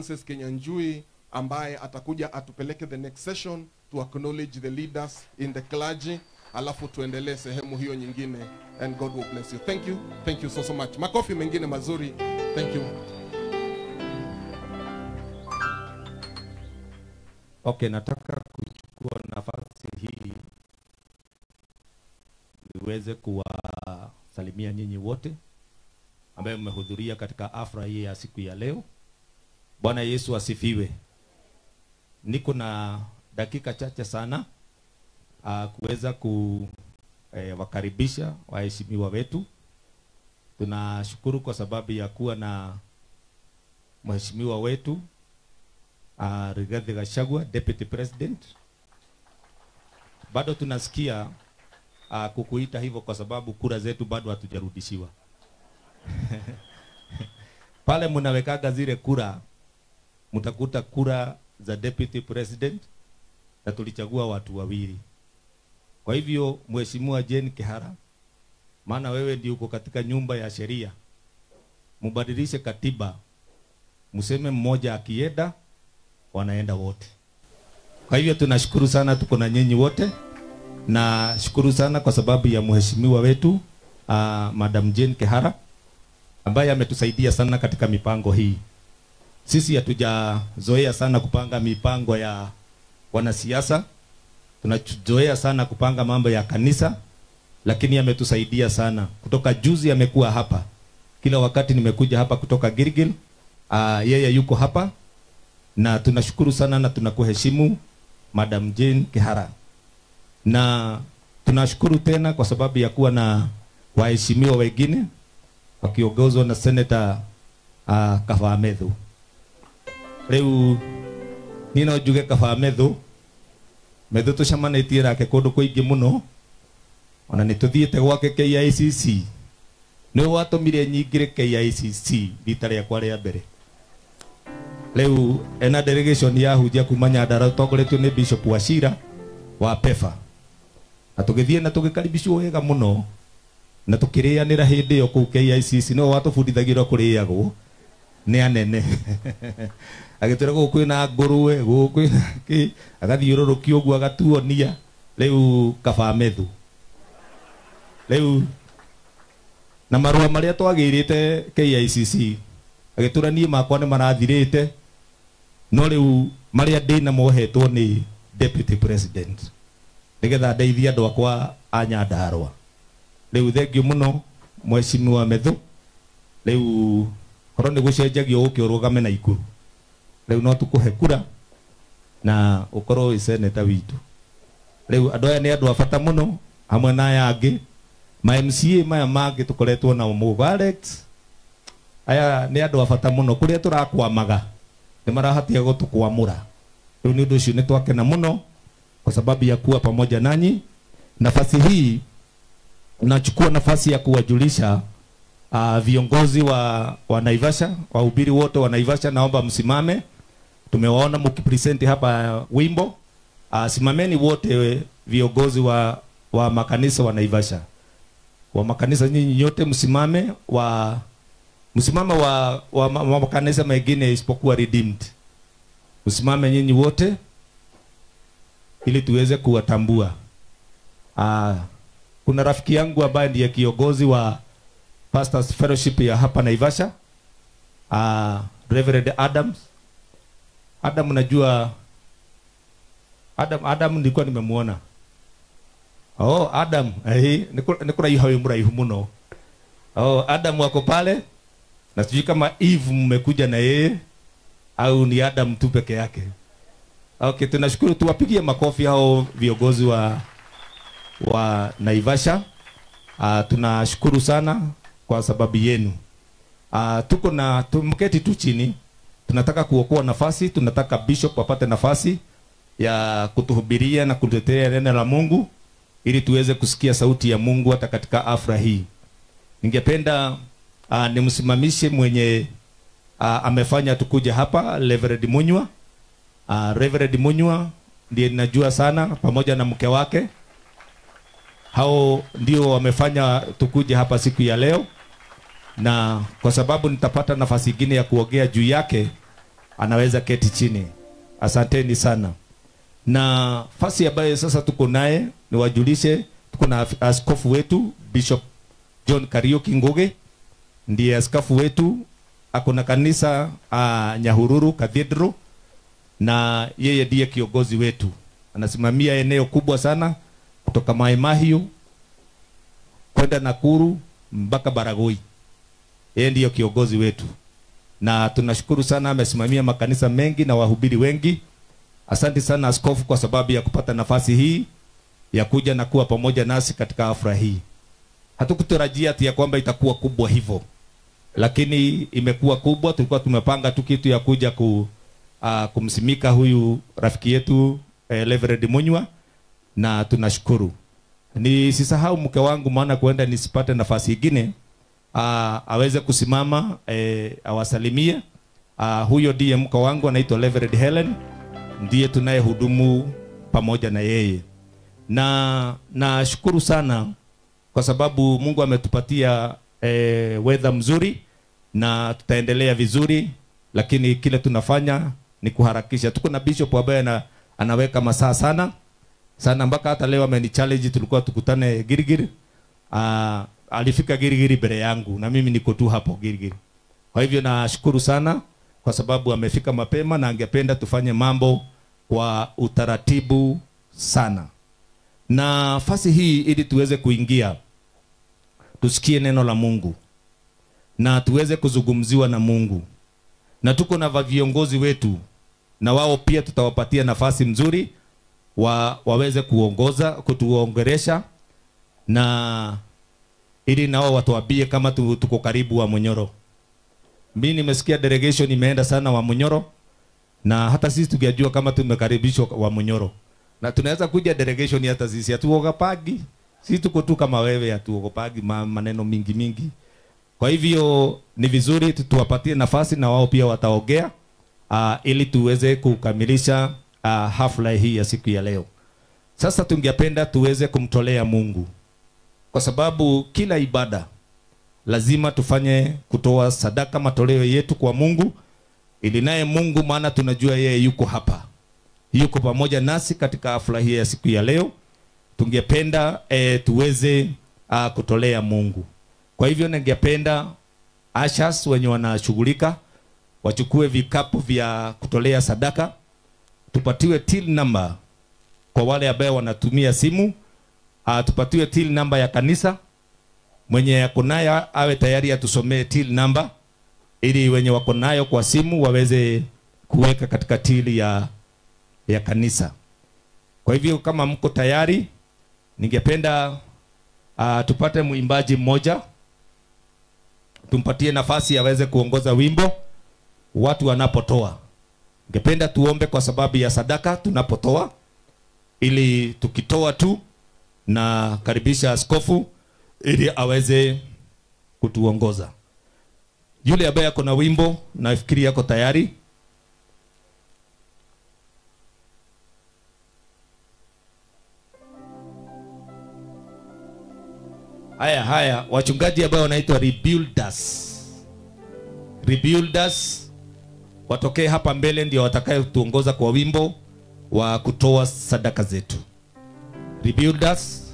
Francis Kenyanjui ambaye atakuja atupeleke the next session to acknowledge the leaders in the clergy, alafu tuendelee sehemu hiyo nyingine, and God will bless you. Thank you so much. Makofi mengine mazuri. Thank you. Okay, nataka kuchukua nafasi hii niweze kuwasalimia nyinyi wote ambao mmehudhuria katika afra hii ya siku ya leo. Bwana Yesu asifiwe. Niko na dakika chache sana kuweza kuwakaribisha waheshimiwa wetu. Tunashukuru kwa sababu ya kuwa na mheshimiwa wetu Rigathi Gachagua, Deputy President. Bado tunasikia kukuita hivyo kwa sababu kura zetu bado hatujarudishiwa. Pale mnawekaga zile kura, mtakuta kura za Deputy President na tulichagua watu wawili. Kwa hivyo Mheshimiwa Jane Kihara, maana wewe ndio uko katika nyumba ya sheria, mubadilishe katiba, museme mmoja akienda wanaenda wote. Kwa hivyo tunashukuru sana, tuko na nyinyi wote, na shukuru sana kwa sababu ya mheshimiwa wetu Madam Jane Kihara ambaye ametusaidia sana katika mipango hii. Sisi hatujazoea sana kupanga mipango ya wanasiasa, tunazoea sana kupanga mambo ya kanisa, lakini ametusaidia sana. Kutoka juzi amekuwa hapa, kila wakati nimekuja hapa kutoka Gilgil, yeye yuko hapa, na tunashukuru sana na tunakuheshimu Madam Jane Kihara. Na tunashukuru tena kwa sababu ya kuwa na waheshimiwa wengine wakiongozwa na Senator Kafamethu. Leo nina ujuge Kafamethu methu tucamanitie nake kundu kuingi muno, ona nituthiite gwake KICC. Ni watumire nyingire KICC rita rĩakwa rĩa mbere. Leo ena delegation ya hujia kuma Nyandarua togoretwo ni Bishop Wachira wa PEFA. Na tugithie na tugikaribishwo wega muno, na tukirianira hindi yo ku KICC. No watubundithagira kuriagwo ni anene. Agitwira guku na ngurwe, guku na ki, agathiururukio guo agatuonia. Leo Kafamethu. Leo na marua maria twagirite KICC agituranie makwa ni marathirite, no riu maria ndina mohetwo ni Deputy President nigetha ndeithia andu akwa a Nyandarua. Riu thengio muno mheshimiwa Methu. Riu korwo ni gucenjagio ukiurugame na ikuru, riu no tukuhe kura na ukorwo i senator witu. Riu andu aya ni andu abata muno, hamwe na aya angi ma MCA maya mangi tukoretwo na Mubarak. Aya ni andu abata muno, kuria turakwamaga ni marahatia gutukwamura. Riu ni undu ucio ni twakena muno kwa sababu ya kuwa pamoja nanyi. Nafasi hii nachukua nafasi ya kuwajulisha viongozi wa Naivasha, wahubiri wote wa Naivasha, naomba msimame. Tumewaona mkipresent hapa wimbo. Simameni wote viongozi wa makanisa wa Naivasha. Wa makanisa nyinyi nyote msimame, msimame wa makanisa mengine isipokuwa Redeemed. Msimame nyinyi wote ili tuweze kuwatambua. Kuna rafiki yangu ambaye ndiye kiongozi wa Pastors Fellowship ya hapa Naivasha, Reverend Adams. Adam, najua Adam nilikuwa nimemuona. Adam, nikura ihawe muraihu muno. Adam wako pale, na sijui kama Eve mmekuja na yeye au ni Adam tu peke yake. Okay, tunashukuru, tuwapigie makofi hao viongozi wa Naivasha. Tunashukuru sana kwa sababu yenu. Tuko na tumketi tu chini. Tunataka kuokoa nafasi, tunataka bishop apate nafasi ya kutuhubiria na kutetea neno la Mungu ili tuweze kusikia sauti ya Mungu hata katika afra hii. Ningependa nimsimamishe mwenye amefanya tukuja hapa, Reverend Munywa. Reverend Munywa ndiye ninajua sana pamoja na mke wake. Hao ndio wamefanya tukuje hapa siku ya leo, na kwa sababu nitapata nafasi nyingine ya kuongea juu yake, anaweza keti chini. Asanteni sana. Na fasi ambayo sasa tuko naye ni wajulishe, tuko na askofu wetu Bishop John Kariuki Ngugi, ndiye askofu wetu, ako na kanisa Nyahururu Cathedral, na yeye ndiye kiongozi wetu. Anasimamia eneo kubwa sana kutoka Mai Mahiu kwenda Nakuru mpaka Baragoi. Yeye ndiye kiongozi wetu. Na tunashukuru sana, amesimamia makanisa mengi na wahubiri wengi. Asante sana askofu kwa sababu ya kupata nafasi hii ya kuja na kuwa pamoja nasi katika hafla hii. Hatukutarajia ati ya kwamba itakuwa kubwa hivyo, lakini imekuwa kubwa. Tulikuwa tumepanga tu kitu ya kuja kumsimika huyu rafiki yetu Reverend Munywa, na tunashukuru. Nisisahau mke wangu, maana kuenda nisipate nafasi nyingine, aweze kusimama awasalimie. Huyo ndiye mke wangu, anaitwa Reverend Helen, ndiye tunayehudumu pamoja na yeye. Na nashukuru sana kwa sababu Mungu ametupatia weather mzuri na tutaendelea vizuri, lakini kile tunafanya ni kuharakisha. Tuko na bishop ambaye anaweka masaa sana mpaka hata leo ameni-challenge, tulikuwa tukutane Girigiri. Alifika Girigiri mbele yangu na mimi niko tu hapo Girigiri. Kwa hivyo nashukuru sana kwa sababu amefika mapema, na angependa tufanye mambo kwa utaratibu sana. Na fasi hii ili tuweze kuingia, tusikie neno la Mungu na tuweze kuzungumziwa na Mungu. Na tuko na viongozi wetu, na wao pia tutawapatia nafasi mzuri waweze kutuongeresha, na ili nao watuambie kama tuko karibu wa Munyoro. Mimi nimesikia delegation imeenda sana wa Munyoro, na hata sisi tukijua kama tumekaribishwa wa Munyoro. Na tunaweza kuja delegation hata sisi hatuogopagi. Sisi tuko tu kama wewe, hatuogopagi maneno mingi. Kwa hivyo ni vizuri tuwapatie nafasi na wao pia wataongea ili tuweze kukamilisha hafla hii ya siku ya leo. Sasa tungependa tuweze kumtolea Mungu, kwa sababu kila ibada lazima tufanye kutoa sadaka, matoleo yetu kwa Mungu, ili naye Mungu, maana tunajua yeye yuko hapa, yuko pamoja nasi katika hafla hii ya siku ya leo. Tungependa tuweze kutolea Mungu. Kwa hivyo ningependa ashas wenye wanashughulika wachukue vikapu vya kutolea sadaka, tupatiwe till number. Kwa wale ambao wanatumia simu, tupatiwe till number ya kanisa. Mwenye yako nayo awe tayari atusomee till number, ili wenye wako nayo kwa simu waweze kuweka katika till ya kanisa. Kwa hivyo kama mko tayari, ningependa tupate muimbaji mmoja, tumpatie nafasi aweze kuongoza wimbo watu wanapotoa. Ningependa tuombe kwa sababu ya sadaka tunapotoa, ili tukitoa tu na karibisha askofu ili aweze kutuongoza. Yule ambaye ako na wimbo, nafikiri yako tayari. Haya, wachungaji ambao wanaitwa Rebuilders watokee hapa mbele, ndio watakaye tuongoza kwa wimbo wa kutoa sadaka zetu. Rebuilders.